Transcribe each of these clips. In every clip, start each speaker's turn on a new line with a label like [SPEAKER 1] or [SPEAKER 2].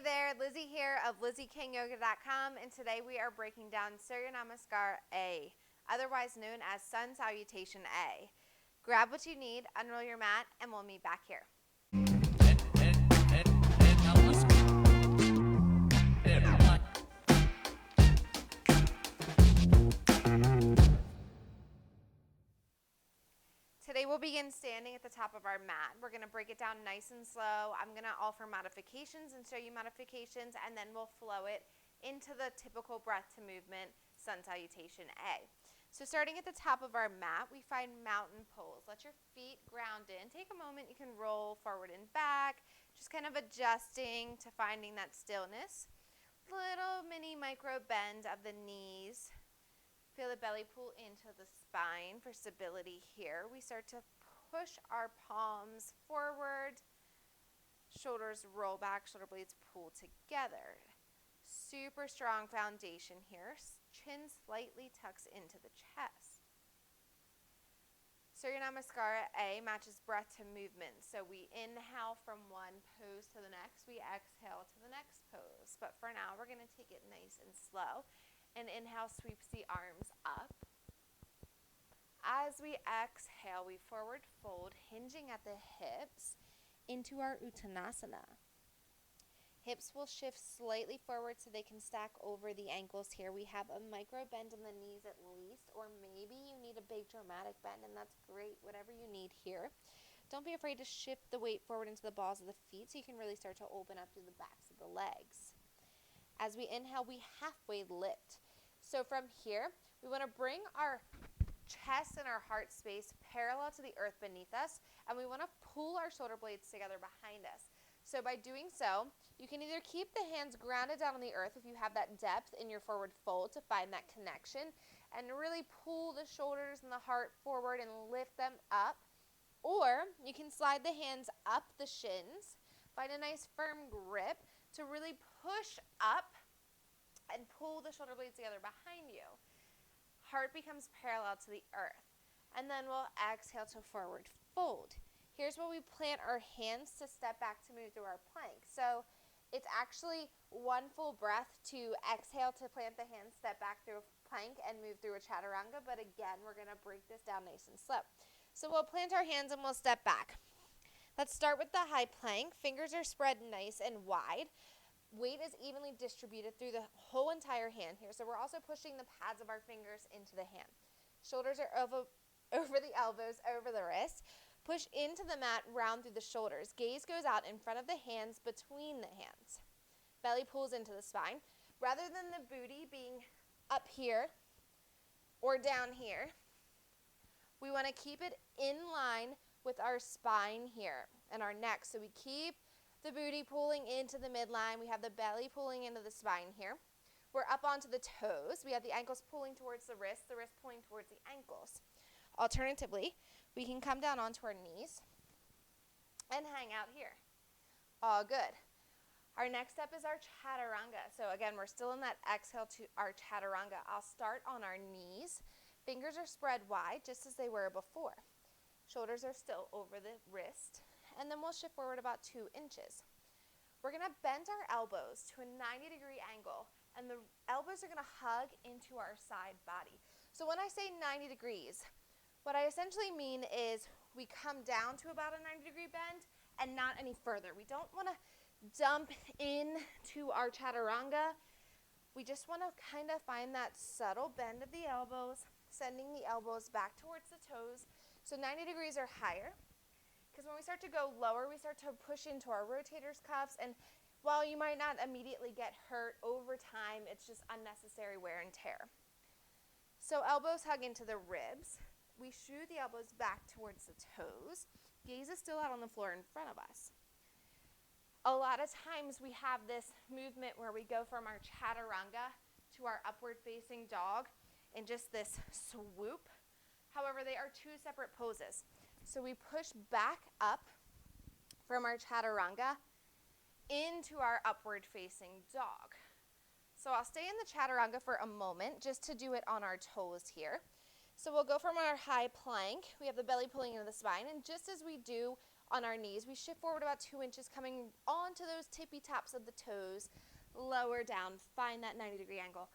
[SPEAKER 1] Hey there, Lizzie here of LizzieKingYoga.com, and today we are breaking down Suyra Namaskara A, otherwise known as Sun Salutation A. Grab what you need, unroll your mat, and we'll meet back here. Today we'll begin standing at the top of our mat. We're going to break it down nice and slow. I'm going to offer modifications and show you modifications, and then we'll flow it into the typical breath to movement, Sun Salutation A. So starting at the top of our mat, we find mountain pose. Let your feet ground in. Take a moment. You can roll forward and back, just kind of adjusting to finding that stillness. Little mini micro bend of the knees. Feel the belly pull into the spine for stability here. We start to push our palms forward. Shoulders roll back, shoulder blades pull together. Super strong foundation here. Chin slightly tucks into the chest. Suyra Namaskara A matches breath to movement. So we inhale from one pose to the next. We exhale to the next pose. But for now, we're going to take it nice and slow. And inhale sweeps the arms up. As we exhale, we forward fold, hinging at the hips into our Uttanasana. Hips will shift slightly forward so they can stack over the ankles here. We have a micro bend in the knees at least, or maybe you need a big dramatic bend, and that's great, whatever you need here. Don't be afraid to shift the weight forward into the balls of the feet so you can really start to open up through the backs of the legs. As we inhale, we halfway lift. So from here, we want to bring our chest and our heart space parallel to the earth beneath us, and we want to pull our shoulder blades together behind us. So by doing so, you can either keep the hands grounded down on the earth if you have that depth in your forward fold to find that connection, and really pull the shoulders and the heart forward and lift them up, or you can slide the hands up the shins, find a nice firm grip to really push up and pull the shoulder blades together behind you. Heart becomes parallel to the earth. And then we'll exhale to forward fold. Here's where we plant our hands to step back to move through our plank. So it's actually one full breath to exhale to plant the hands, step back through a plank, and move through a chaturanga. But again, we're going to break this down nice and slow. So we'll plant our hands and we'll step back. Let's start with the high plank. Fingers are spread nice and wide. Weight is evenly distributed through the whole entire hand here. So we're also pushing the pads of our fingers into the hand. Shoulders are over the elbows, over the wrists. Push into the mat, round through the shoulders. Gaze goes out in front of the hands, between the hands. Belly pulls into the spine. Rather than the booty being up here or down here, we want to keep it in line with our spine here and our neck. So we keep the booty pulling into the midline. We have the belly pulling into the spine here. We're up onto the toes. We have the ankles pulling towards the wrist pulling towards the ankles. Alternatively, we can come down onto our knees and hang out here. All good. Our next step is our chaturanga. So again, we're still in that exhale to our chaturanga. I'll start on our knees. Fingers are spread wide, just as they were before. Shoulders are still over the wrist. And then we'll shift forward about 2 inches. We're going to bend our elbows to a 90-degree angle, and the elbows are going to hug into our side body. So when I say 90 degrees, what I essentially mean is we come down to about a 90-degree bend and not any further. We don't want to dump into our chaturanga. We just want to kind of find that subtle bend of the elbows, sending the elbows back towards the toes. So 90 degrees or higher. Because when we start to go lower, we start to push into our rotator's cuffs, and while you might not immediately get hurt, over time, it's just unnecessary wear and tear. So elbows hug into the ribs. We shoot the elbows back towards the toes. Gaze is still out on the floor in front of us. A lot of times we have this movement where we go from our chaturanga to our upward facing dog in just this swoop. However, they are 2 separate poses. So we push back up from our chaturanga into our upward facing dog. So I'll stay in the chaturanga for a moment just to do it on our toes here. So we'll go from our high plank. We have the belly pulling into the spine, and just as we do on our knees. We shift forward about 2 inches, coming onto those tippy taps of the toes, lower down, find that 90-degree angle.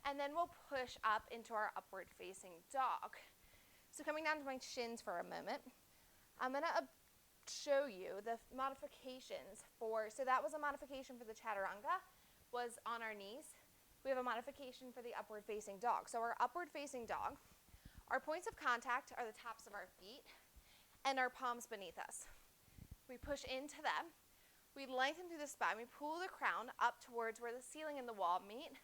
[SPEAKER 1] And then we'll push up into our upward facing dog. So coming down to my shins for a moment, I'm going to show you the modifications so that was a modification for the chaturanga, was on our knees. We have a modification for the upward facing dog. So our upward facing dog, our points of contact are the tops of our feet and our palms beneath us. We push into them, we lengthen through the spine, we pull the crown up towards where the ceiling and the wall meet,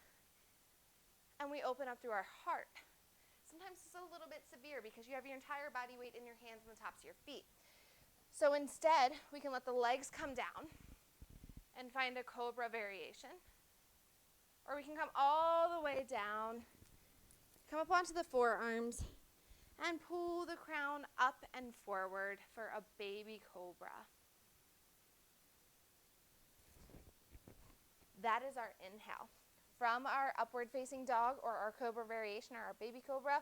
[SPEAKER 1] and we open up through our heart. Sometimes it's a little bit severe because you have your entire body weight in your hands and the tops of your feet. So instead, we can let the legs come down and find a cobra variation. Or we can come all the way down, come up onto the forearms, and pull the crown up and forward for a baby cobra. That is our inhale. From our upward facing dog or our cobra variation or our baby cobra,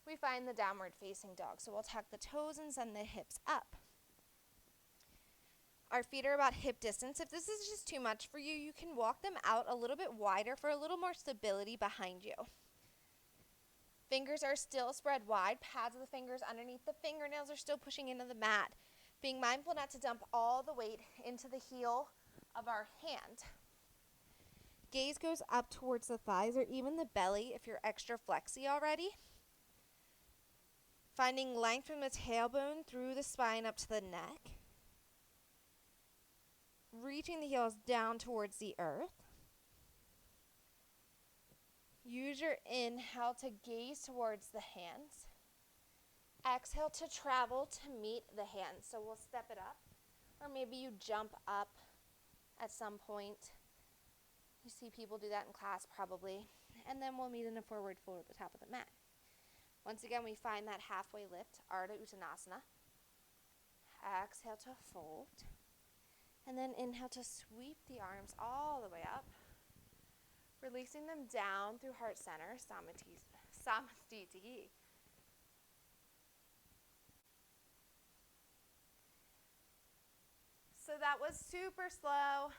[SPEAKER 1] we find the downward facing dog. So we'll tuck the toes and send the hips up. Our feet are about hip distance. If this is just too much for you, you can walk them out a little bit wider for a little more stability behind you. Fingers are still spread wide. Pads of the fingers underneath the fingernails are still pushing into the mat. Being mindful not to dump all the weight into the heel of our hand. Gaze goes up towards the thighs or even the belly if you're extra flexy already. Finding length from the tailbone through the spine up to the neck. Reaching the heels down towards the earth. Use your inhale to gaze towards the hands. Exhale to travel to meet the hands. So we'll step it up. Or maybe you jump up at some point. You see people do that in class probably. And then we'll meet in a forward fold at the top of the mat. Once again, we find that halfway lift, Ardha Uttanasana. Exhale to fold. And then inhale to sweep the arms all the way up. Releasing them down through heart center, Samastiti. So that was super slow,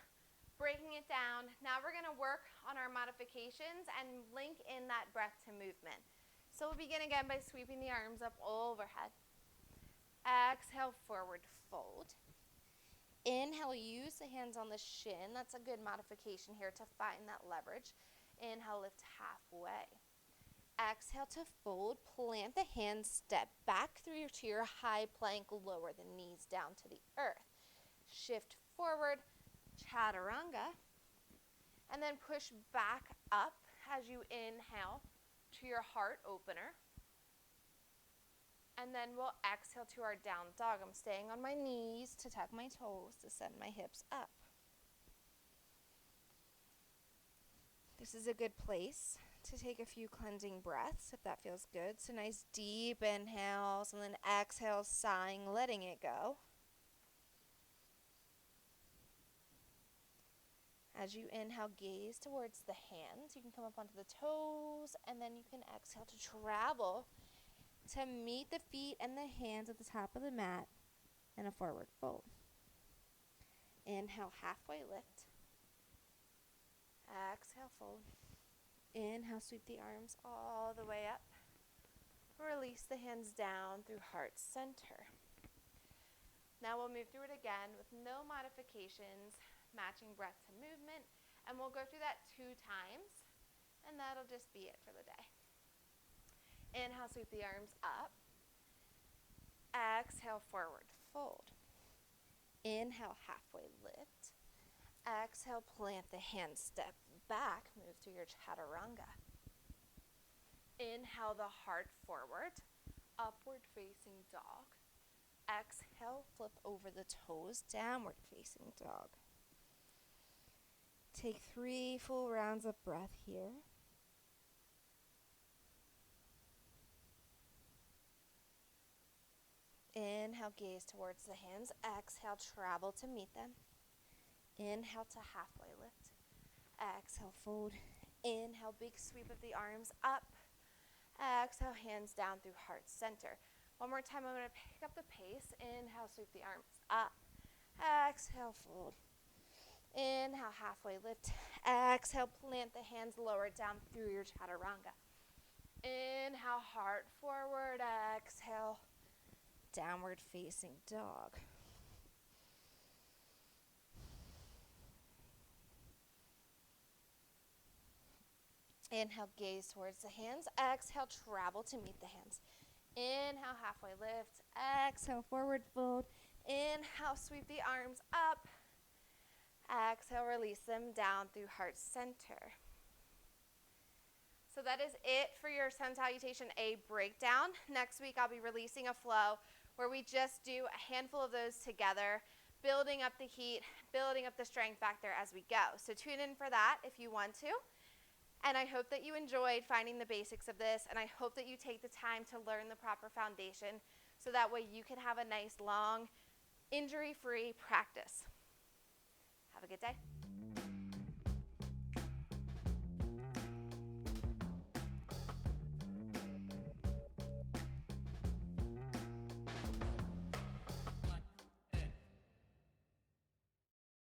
[SPEAKER 1] breaking it down. Now we're going to work on our modifications and link in that breath to movement. So we'll begin again by sweeping the arms up overhead. Exhale, forward fold. Inhale, use the hands on the shin. That's a good modification here to find that leverage. Inhale, lift halfway. Exhale to fold. Plant the hands, step back through to your high plank. Lower the knees down to the earth. Shift forward, chaturanga. And then push back up as you inhale to your heart opener. And then we'll exhale to our down dog. I'm staying on my knees to tuck my toes to send my hips up. This is a good place to take a few cleansing breaths if that feels good. So nice deep inhales and then exhale, sighing, letting it go. As you inhale, gaze towards the hands. You can come up onto the toes and then you can exhale to travel to meet the feet and the hands at the top of the mat in a forward fold. Inhale, halfway lift. Exhale, fold. Inhale, sweep the arms all the way up. Release the hands down through heart center. Now we'll move through it again with no modifications, matching breath to movement, and we'll go through that 2 times, and that'll just be it for the day. Inhale, sweep the arms up. Exhale, forward fold. Inhale, halfway lift. Exhale, plant the hands, step back, move through your chaturanga. Inhale the heart forward, upward facing dog. Exhale, flip over the toes, downward facing dog. Take 3 full rounds of breath here. Inhale, gaze towards the hands. Exhale, travel to meet them. Inhale to halfway lift. Exhale, fold. Inhale, big sweep of the arms up. Exhale, hands down through heart center. One more time, I'm going to pick up the pace. Inhale, sweep the arms up. Exhale, fold. Inhale, halfway lift. Exhale, plant the hands lower down through your chaturanga. Inhale, heart forward. Exhale, downward facing dog. Inhale, gaze towards the hands. Exhale, travel to meet the hands. Inhale, halfway lift. Exhale, forward fold. Inhale, sweep the arms up. Exhale, release them down through heart center. So that is it for your Sun Salutation A breakdown. Next week, I'll be releasing a flow where we just do a handful of those together, building up the heat, building up the strength factor as we go. So tune in for that if you want to. And I hope that you enjoyed finding the basics of this, and I hope that you take the time to learn the proper foundation so that way you can have a nice, long, injury-free practice. Have a good day.